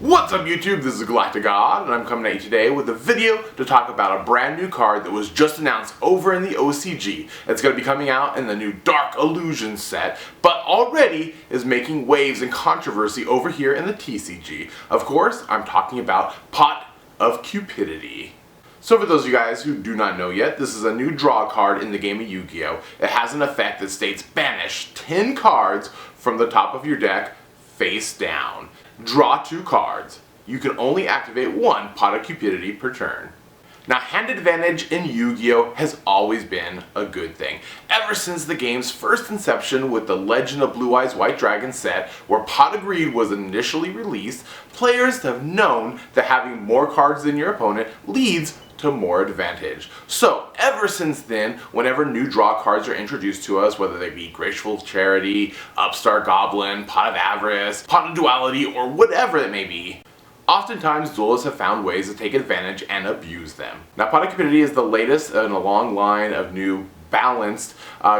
What's up YouTube, this is GalacticGod, and I'm coming at you today with a video to talk about a brand new card that was just announced over in the OCG. It's going to be coming out in the new Dark Illusion set, but already is making waves and controversy over here in the TCG. Of course, I'm talking about Pot of Cupidity. So for those of you guys who do not know yet, this is a new draw card in the game of Yu-Gi-Oh! It has an effect that states banish 10 cards from the top of your deck face down. Draw 2 cards. You can only activate 1 Pot of Cupidity per turn. Now, hand advantage in Yu-Gi-Oh! Has always been a good thing. Ever since the game's first inception with the Legend of Blue Eyes White Dragon set, where Pot of Greed was initially released, players have known that having more cards than your opponent leads to more advantage. So ever since then, whenever new draw cards are introduced to us, whether they be Graceful Charity, Upstart Goblin, Pot of Avarice, Pot of Duality, or whatever it may be, oftentimes duelists have found ways to take advantage and abuse them. Now, Pot of Cupidity is the latest in a long line of new balanced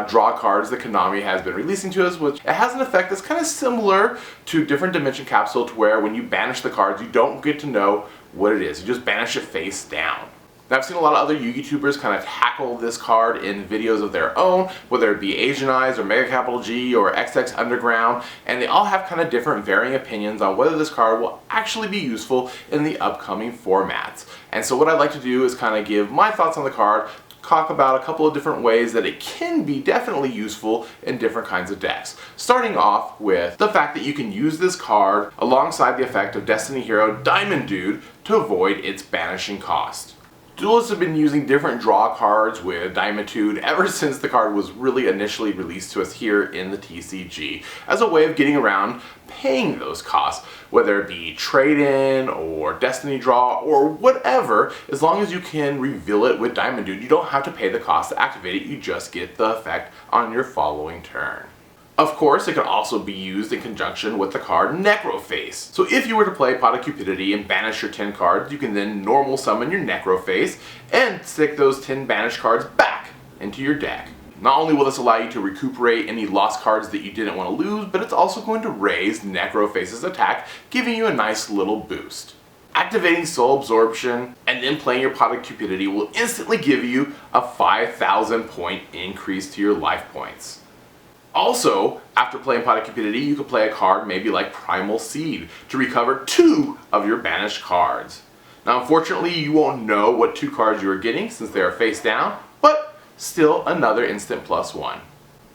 draw cards that Konami has been releasing to us, which it has an effect that's kind of similar to Different Dimension Capsule, to where when you banish the cards, you don't get to know what it is. You just banish it face down. Now, I've seen a lot of other YouTubers kind of tackle this card in videos of their own, whether it be AznEye or MegaCapitalG or XUnderGround, and they all have kind of different varying opinions on whether this card will actually be useful in the upcoming formats. And so what I'd like to do is kind of give my thoughts on the card, talk about a couple of different ways that it can be definitely useful in different kinds of decks. Starting off with the fact that you can use this card alongside the effect of Destiny Hero Diamond Dude to avoid its banishing cost. Duelists have been using different draw cards with Diamitude ever since the card was really initially released to us here in the TCG as a way of getting around paying those costs, whether it be trade-in or Destiny Draw or whatever. As long as you can reveal it with Diamond Dude, you don't have to pay the cost to activate it, you just get the effect on your following turn. Of course, it can also be used in conjunction with the card Necroface. So if you were to play Pot of Cupidity and banish your 10 cards, you can then normal summon your Necroface and stick those 10 banished cards back into your deck. Not only will this allow you to recuperate any lost cards that you didn't want to lose, but it's also going to raise Necroface's attack, giving you a nice little boost. Activating Soul Absorption and then playing your Pot of Cupidity will instantly give you a 5,000 point increase to your life points. Also, after playing Pot of Cupidity, you could play a card maybe like Primal Seed to recover 2 of your banished cards. Now, unfortunately, you won't know what 2 cards you are getting since they are face down, but still another instant +1.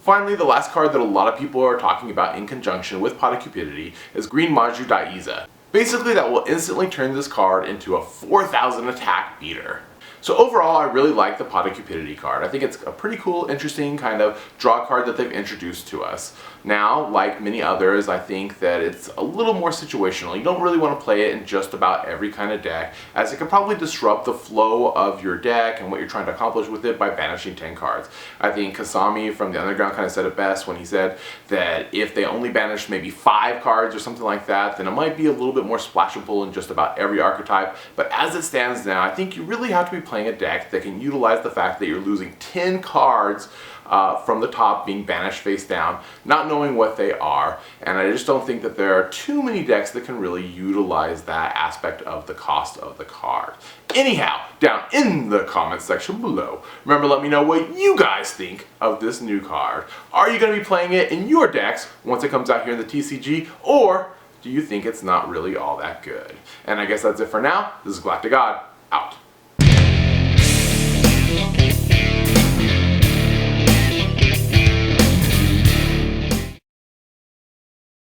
Finally, the last card that a lot of people are talking about in conjunction with Pot of Cupidity is Green Maju Daiza. Basically, that will instantly turn this card into a 4,000 attack beater. So overall, I really like the Pot of Cupidity card. I think it's a pretty cool, interesting kind of draw card that they've introduced to us. Now, like many others, I think that it's a little more situational. You don't really want to play it in just about every kind of deck, as it can probably disrupt the flow of your deck and what you're trying to accomplish with it by banishing 10 cards. I think Kasami from the Underground kind of said it best when he said that if they only banish maybe 5 cards or something like that, then it might be a little bit more splashable in just about every archetype. But as it stands now, I think you really have to be playing a deck that can utilize the fact that you're losing 10 cards from the top being banished face down, not knowing what they are, and I just don't think that there are too many decks that can really utilize that aspect of the cost of the card. Anyhow, down in the comments section below, remember, let me know what you guys think of this new card. Are you going to be playing it in your decks once it comes out here in the TCG, or do you think it's not really all that good? And I guess that's it for now. This is GalacticGod, out.